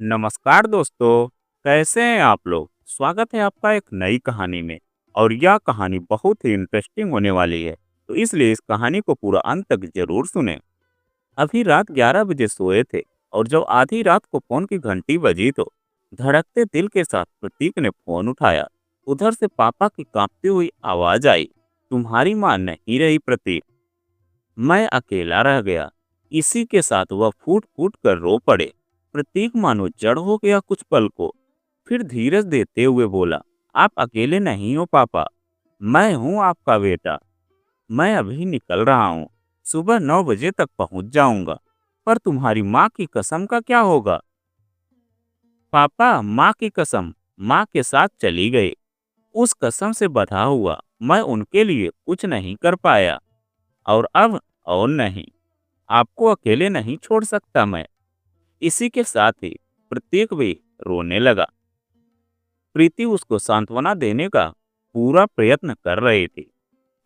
नमस्कार दोस्तों। कैसे हैं आप लोग? स्वागत है आपका एक नई कहानी में। और यह कहानी बहुत ही इंटरेस्टिंग होने वाली है, तो इसलिए इस कहानी को पूरा अंत तक जरूर सुने। अभी रात 11 बजे सोए थे और जब आधी रात को फोन की घंटी बजी तो धड़कते दिल के साथ प्रतीक ने फोन उठाया। उधर से पापा की कांपती हुई आवाज आई, तुम्हारी मां नहीं रही प्रतीक। मैं अकेला रह गया। इसी के साथ वह फूट फूट कर रो पड़े। प्रतीक मानो जड़ हो गया कुछ पल को। फिर धीरज देते हुए बोला, आप अकेले नहीं हो पापा, मैं हूं आपका बेटा। मैं अभी निकल रहा हूं, सुबह 9 बजे तक पहुंच जाऊंगा। पर तुम्हारी माँ की कसम का क्या होगा? पापा, माँ की कसम माँ के साथ चली गई। उस कसम से बंधा हुआ मैं उनके लिए कुछ नहीं कर पाया। और अब और नहीं, आपको अकेले नहीं छोड़ सकता मैं। इसी के साथ ही प्रतीक भी रोने लगा। प्रीति उसको सांत्वना देने का पूरा प्रयत्न कर रही थी,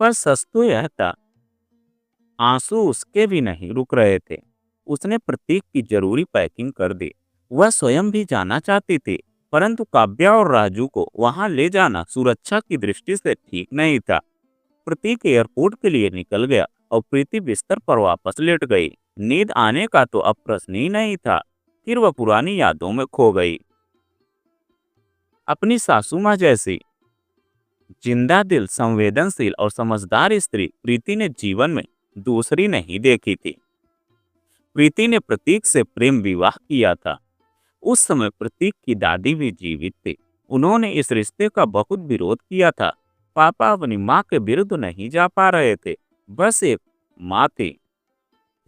पर सच तो यह था, आंसू उसके भी नहीं रुक रहे थे। उसने प्रतीक की जरूरी पैकिंग कर दी। वह स्वयं भी जाना चाहती थी, परंतु काव्या और राजू को वहां ले जाना सुरक्षा की दृष्टि से ठीक नहीं था। प्रतीक एयरपोर्ट के लिए निकल गया और प्रीति बिस्तर पर वापस लेट गई। नींद आने का तो अब प्रश्न ही नहीं था। फिर वह पुरानी यादों में खो गई। अपनी सासू माँ जैसी जिंदा दिल, संवेदनशील और समझदार स्त्री प्रीति ने जीवन में दूसरी नहीं देखी थी। प्रीति ने प्रतीक से प्रेम विवाह किया था। उस समय प्रतीक की दादी भी जीवित थी। उन्होंने इस रिश्ते का बहुत विरोध किया था। पापा अपनी माँ के विरुद्ध नहीं जा पा रहे थे। बस एक माँ थी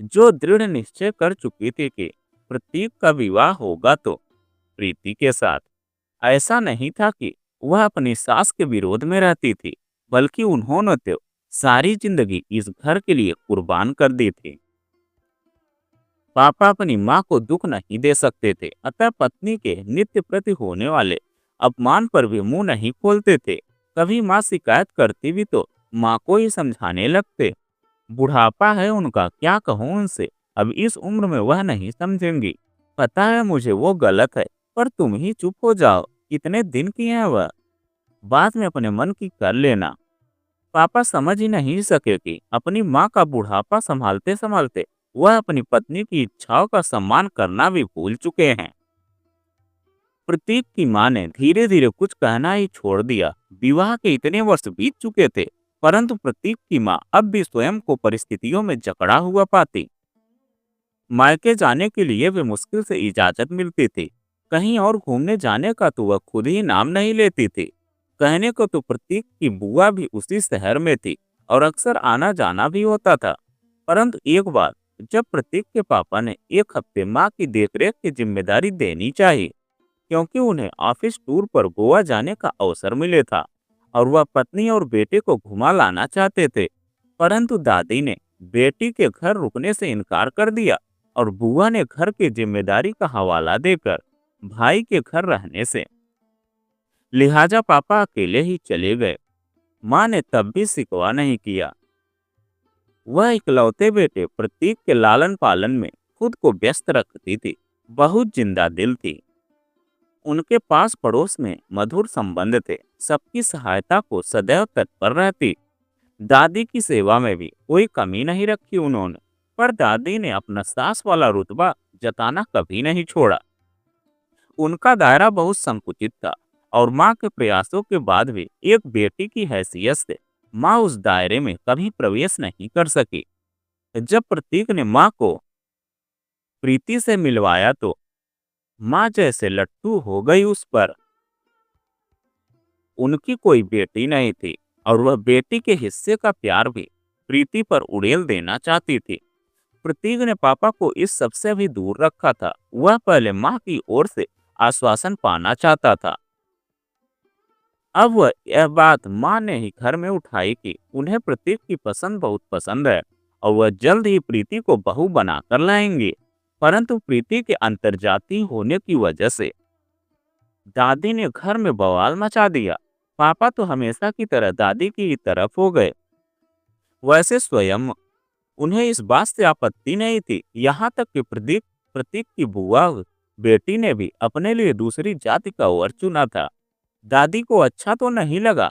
जो दृढ़ निश्चय कर चुकी थी कि प्रतीक का विवाह होगा तो प्रीति के साथ। ऐसा नहीं था कि वह अपनी सास के विरोध में रहती थी, बल्कि उन्होंने तो सारी जिंदगी इस घर के लिए कुर्बान कर दी थी। पापा अपनी माँ को दुख नहीं दे सकते थे, अतः पत्नी के नित्य प्रति होने वाले अपमान पर भी मुंह नहीं खोलते थे। कभी माँ शिकायत करती भी तो माँ को ही समझाने लगते। बुढ़ापा है उनका, क्या कहूँ उनसे, अब इस उम्र में वह नहीं समझेंगी। पता है मुझे वो गलत है, पर तुम ही चुप हो जाओ। कितने दिन की है वह, बाद में अपने मन की कर लेना। पापा समझ ही नहीं सके कि अपनी माँ का बुढ़ापा संभालते संभालते वह अपनी पत्नी की इच्छाओं का सम्मान करना भी भूल चुके हैं। प्रतीक की माँ ने धीरे धीरे कुछ कहना ही छोड़ दिया। विवाह के इतने वर्ष बीत चुके थे, परंतु प्रतीक की माँ अब भी स्वयं को परिस्थितियों में जकड़ा हुआ पाती। मायके जाने के लिए भी मुश्किल से इजाजत मिलती थी। कहीं और घूमने जाने का तो वह खुद ही नाम नहीं लेती थी। कहने को तो प्रतीक की बुआ भी उसी शहर में थी और अक्सर आना जाना भी होता था। परंतु एक बार जब प्रतीक के पापा ने एक हफ्ते माँ की देखरेख की जिम्मेदारी देनी चाहिए, क्योंकि उन्हें ऑफिस टूर पर गोवा जाने का अवसर मिले था और वह पत्नी और बेटे को घुमा लाना चाहते थे, परंतु दादी ने बेटी के घर रुकने से इनकार कर दिया और बुआ ने घर की जिम्मेदारी का हवाला देकर भाई के घर रहने से लिहाजा पापा अकेले ही चले गए। माँ ने तब भी शिकवा नहीं किया। वह इकलौते बेटे प्रतीक के लालन पालन में खुद को व्यस्त रखती थी। बहुत जिंदा दिल थी। उनके पास पड़ोस में मधुर संबंध थे। सबकी सहायता को सदैव तत्पर रहती। दादी की सेवा में भी कोई कमी नहीं रखी उन्होंने। पर दादी ने अपना सास वाला रुतबा जताना कभी नहीं छोड़ा। उनका दायरा बहुत संकुचित था और माँ के प्रयासों के बाद भी एक बेटी की हैसियत से माँ उस दायरे में कभी प्रवेश नहीं कर सकी। जब प्रतीक ने माँ को प्रीति से मिलवाया तो माँ जैसे लट्टू हो गई उस पर। उनकी कोई बेटी नहीं थी और वह बेटी के हिस्से का प्यार भी प्रीति पर उड़ेल देना चाहती थी। प्रतीक ने पापा को इस सबसे भी दूर रखा था। वह पहले माँ की ओर से आश्वासन पाना चाहता था। अब वह यह बात माँ ने ही घर में उठाई कि उन्हें प्रतीक की पसंद बहुत पसंद है और वह जल्द ही प्रीति को बहू बनाकर लाएंगे। परंतु प्रीति के अंतर्जातीय होने की वजह से दादी ने घर में बवाल मचा दिया। पापा तो हमेशा की तरह दादी की तरफ हो गए। वैसे स्वयं उन्हें इस बात से आपत्ति नहीं थी, यहाँ तक कि प्रतीक प्रतीक की बुआ बेटी ने भी अपने लिए दूसरी जाति का वर चुना था। दादी को अच्छा तो नहीं लगा,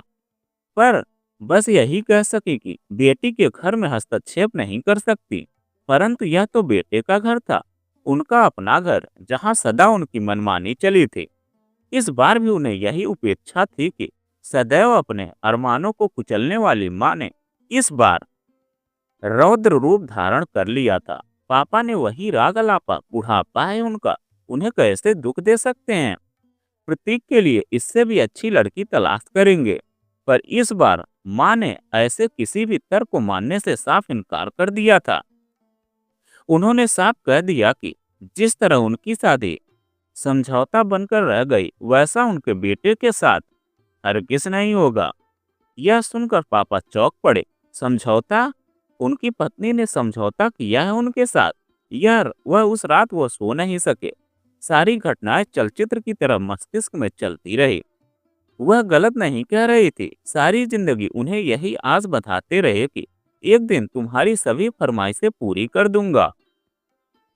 पर बस यही कह सकी कि बेटी के घर में हस्तक्षेप नहीं कर सकती। परंतु यह तो बेटे का घर था, उनका अपना घर, जहां सदा उनकी मनमानी चली थी। इस बार भी उन्हें यही उपेक्षा थी कि सदैव अपने अरमानों को कुचलने वाली माँ ने इस बार रौद्र रूप धारण कर लिया था। पापा ने वही राग अलापा, बुढ़ापा है उनका, उन्हें कैसे दुख दे सकते हैं। प्रतीक के लिए इससे भी अच्छी लड़की तलाश करेंगे। पर इस बार माँ ने ऐसे किसी भी तर्क को मानने से साफ इनकार कर दिया था। उन्होंने साफ कह दिया कि जिस तरह उनकी शादी समझौता बनकर रह गई, वैसा उनके बेटे के साथ हरगिज नहीं होगा। यह सुनकर पापा चौंक पड़े। समझौता? उनकी पत्नी ने समझौता किया है उनके साथ? यह वह उस रात वो सो नहीं सके। सारी घटनाएं चलचित्र की तरह मस्तिष्क में चलती रही। वह गलत नहीं कह रही थी। सारी जिंदगी उन्हें यही आस बधाते रहे कि एक दिन तुम्हारी सभी फरमाइशें पूरी कर दूंगा।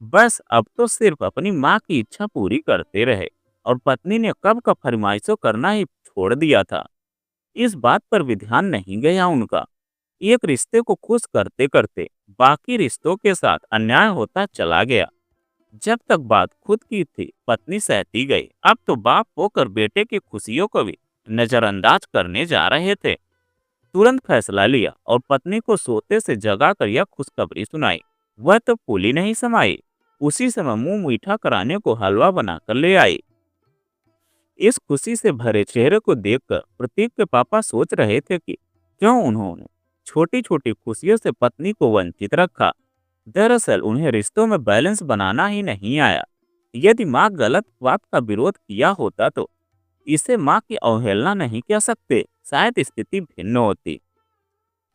बस अब तो सिर्फ अपनी माँ की इच्छा पूरी करते रहे। और पत्नी ने कब का फरमाइशों करना ही छोड़ दिया था। इस बात पर भी ध्यान नहीं गया उनका। एक रिश्ते को खुश करते करते बाकी रिश्तों के साथ अन्याय होता चला गया। जब तक बात खुद की थी, पत्नी सहती गई। अब तो बाप होकर बेटे की खुशियों को भी नजरअंदाज करने जा रहे थे। तुरंत फैसला लिया और पत्नी को सोते से जगाकर यह खुशखबरी सुनाई। वह तो फूली नहीं समाई। उसी समय मुंह मीठा कराने को हलवा बनाकर ले आई। इस खुशी से भरे चेहरे को देखकर प्रतीक के पापा सोच रहे थे कि क्यों उन्होंने छोटी छोटी खुशियों से पत्नी को वंचित रखा। दरअसल उन्हें रिश्तों में बैलेंस बनाना ही नहीं आया। यदि माँ गलत बात का विरोध किया होता तो इसे माँ की अवहेलना नहीं कह सकते, शायद स्थिति भिन्न होती।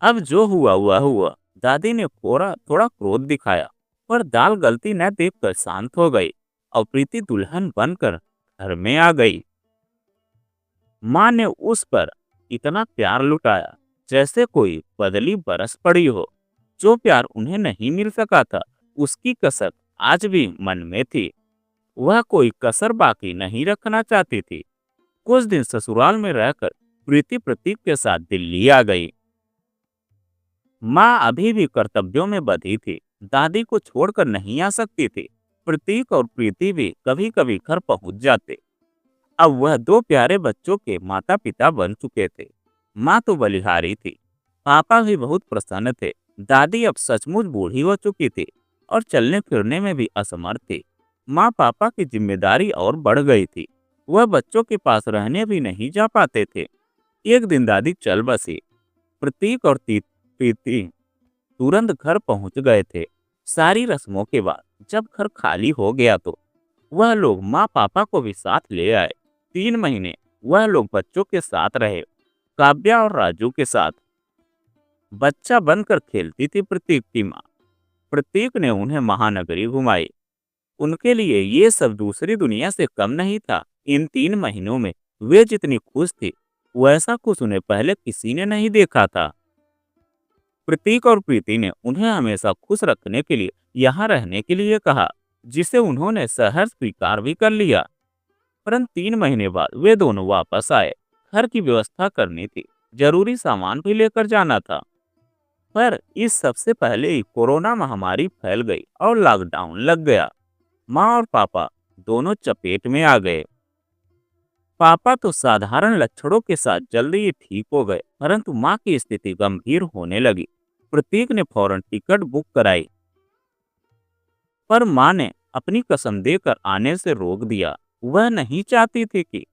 अब जो हुआ हुआ हुआ। दादी ने थोड़ा थोड़ा क्रोध दिखाया, पर दाल गलती न देखकर शांत हो गई और प्रीति दुल्हन बनकर घर में आ गई। माँ ने उस पर इतना प्यार लुटाया जैसे कोई बदली बरस पड़ी हो। जो प्यार उन्हें नहीं मिल सका था, उसकी कसक आज भी मन में थी। वह कोई कसर बाकी नहीं रखना चाहती थी। कुछ दिन ससुराल में रहकर प्रीति प्रतीक के साथ दिल्ली आ गई। माँ अभी भी कर्तव्यों में बंधी थी। दादी को छोड़कर नहीं आ सकती थी। प्रतीक और प्रीति भी कभी कभी घर पहुंच जाते। अब वह दो प्यारे बच्चों के माता पिता बन चुके थे। माँ तो बलिहारी थी। पापा भी बहुत प्रसन्न थे। दादी अब सचमुच बूढ़ी हो चुकी थी और चलने फिरने में भी असमर्थ थी। माँ पापा की जिम्मेदारी और बढ़ गई थी। वह बच्चों के पास रहने भी नहीं जा पाते थे। एक दिन दादी चल बसी। प्रतीक और प्रीति तुरंत घर पहुंच गए थे। सारी रस्मों के बाद जब घर खाली हो गया तो वह लोग माँ पापा को भी साथ ले आए। 3 महीने वह लोग बच्चों के साथ रहे, काव्या और राजू के साथ। बच्चा बनकर खेलती थी प्रतीक की माँ। प्रतीक ने उन्हें महानगरी घुमाई। उनके लिए ये सब दूसरी दुनिया से कम नहीं था। इन 3 महीनों में वे जितनी खुश थी, वैसा खुश उन्हें पहले किसी ने नहीं देखा था। प्रतीक और प्रीति ने उन्हें हमेशा खुश रखने के लिए यहाँ रहने के लिए कहा, जिसे उन्होंने सहर्ष स्वीकार भी कर लिया। परंतु 3 महीने बाद वे दोनों वापस आए। घर की व्यवस्था करनी थी, जरूरी सामान भी लेकर जाना था। पर इस सबसे पहले ही कोरोना महामारी फैल गई और लॉकडाउन लग गया। माँ और पापा दोनों चपेट में आ गए। पापा तो साधारण लक्षणों के साथ जल्दी ही ठीक हो गए, परंतु माँ की स्थिति गंभीर होने लगी। प्रतीक ने फौरन टिकट बुक कराई, पर माँ ने अपनी कसम देकर आने से रोक दिया। वह नहीं चाहती थी कि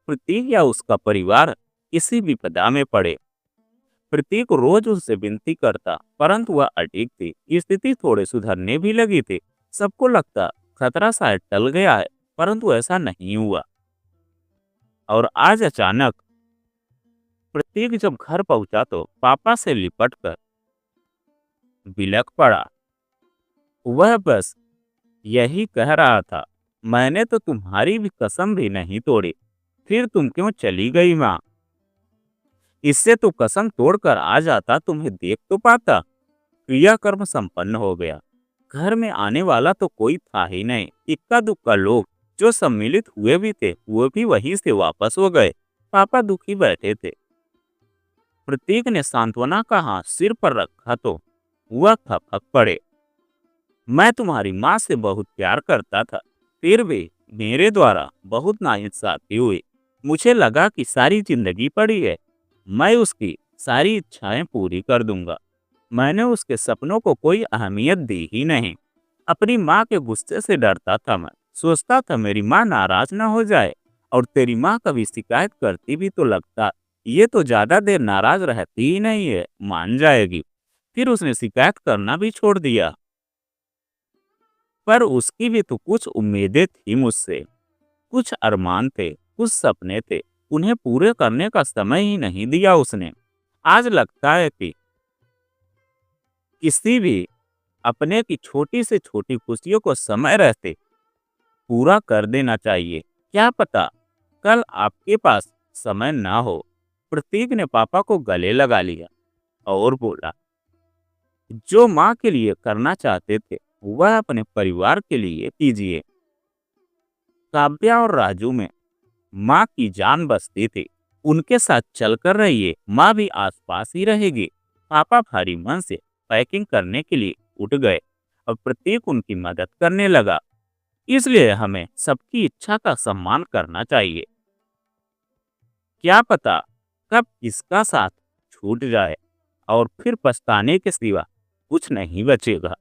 प्रतीक या उसका परिवार किसी विपदा में पड़े। प्रतीक रोज उससे विनती करता, परंतु वह अडिग थी। स्थिति थोड़े सुधरने भी लगी थी। सबको लगता खतरा शायद टल गया है, परंतु ऐसा नहीं हुआ। और आज अचानक प्रतीक जब घर पहुंचा तो पापा से लिपट कर बिलख पड़ा। वह बस यही कह रहा था, मैंने तो तुम्हारी भी कसम भी नहीं तोड़ी, फिर तुम क्यों चली गई माँ? इससे तो कसम तोड़कर आ जाता, तुम्हें देख तो पाता। क्रियाकर्म संपन्न हो गया। घर में आने वाला तो कोई था ही नहीं। इक्का दुक्का लोग जो सम्मिलित हुए भी थे वो भी वहीं से वापस हो गए। पापा दुखी बैठे थे। प्रतीक ने सांत्वना का हाथ सिर पर रखा तो वह थपक पड़े। मैं तुम्हारी माँ से बहुत प्यार करता था, फिर भी मेरे द्वारा बहुत नाइंसाफी हुई। मुझे लगा कि सारी जिंदगी पड़ी है, मैं उसकी सारी इच्छाएं पूरी कर दूंगा। मैंने उसके सपनों को कोई अहमियत दी ही नहीं। अपनी माँ के गुस्से से डरता था मैं। सोचता था मेरी माँ नाराज ना हो जाए, और तेरी माँ कभी शिकायत करती भी तो लगता ये तो ज्यादा देर नाराज रहती ही नहीं है, मान जाएगी। फिर उसने शिकायत करना भी छोड़ दिया। पर उसकी भी तो कुछ उम्मीदें थी मुझसे, कुछ अरमान थे, कुछ सपने थे। उन्हें पूरे करने का समय ही नहीं दिया उसने। आज लगता है कि किसी भी अपने की छोटी से छोटी खुशियों को समय रहते पूरा कर देना चाहिए। क्या पता कल आपके पास समय ना हो। प्रतीक ने पापा को गले लगा लिया और बोला, जो माँ के लिए करना चाहते थे वह अपने परिवार के लिए कीजिए। काव्या और राजू में माँ की जान बसती थी। उनके साथ चलकर रहिए, माँ भी आसपास ही रहेगी। पापा भारी मन से पैकिंग करने के लिए उठ गए और प्रतीक उनकी मदद करने लगा। इसलिए हमें सबकी इच्छा का सम्मान करना चाहिए। क्या पता कब किसका साथ छूट जाए और फिर पछताने के सिवा कुछ नहीं बचेगा।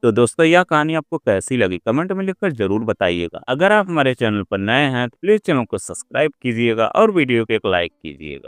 तो दोस्तों यह कहानी आपको कैसी लगी कमेंट में लिखकर जरूर बताइएगा। अगर आप हमारे चैनल पर नए हैं तो प्लीज़ चैनल को सब्सक्राइब कीजिएगा और वीडियो को एक लाइक कीजिएगा।